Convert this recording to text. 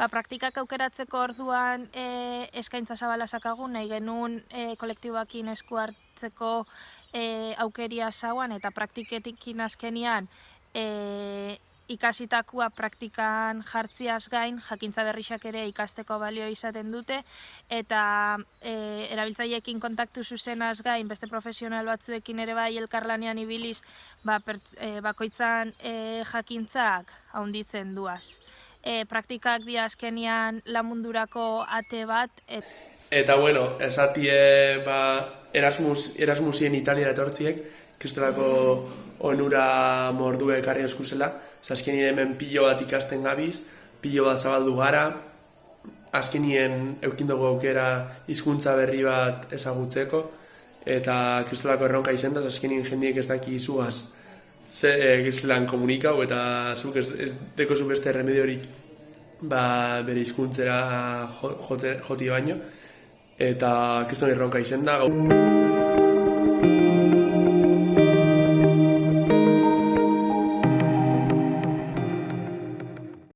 Praktikak aukeratzeko orduan eskaintza zabala sakagu, nahi genuen kolektiboakin esku hartzeko aukeria zauan, eta praktiketik azkenian ikasitakua praktikan jartziaz gain, jakintza berrixak ere ikasteko balio izaten dute, eta erabiltzaileekin kontaktu zuzenaz gain, beste profesional batzuekin ere bai elkarlanean ibiliz, bakoitzan jakintzak handitzen duaz. Praktikak dira azkenian lan mundurako ate bat. Eta bueno, esatie Erasmusien Italia etortziek, kistelako onura mordu ekarri eskuzela, azkenien hemen pilo bat ikasten gabiz, pilo bat zabaldu gara, azkenien eukindugu aukera hizkuntza berri bat ezagutzeko, eta kistelako erronka izendaz, azkenien jendiek ez daki izuaz zelan komunikau, eta zuk ez dekozu beste remediorik bere hizkuntzera joti baino, eta kiston erronka izenda.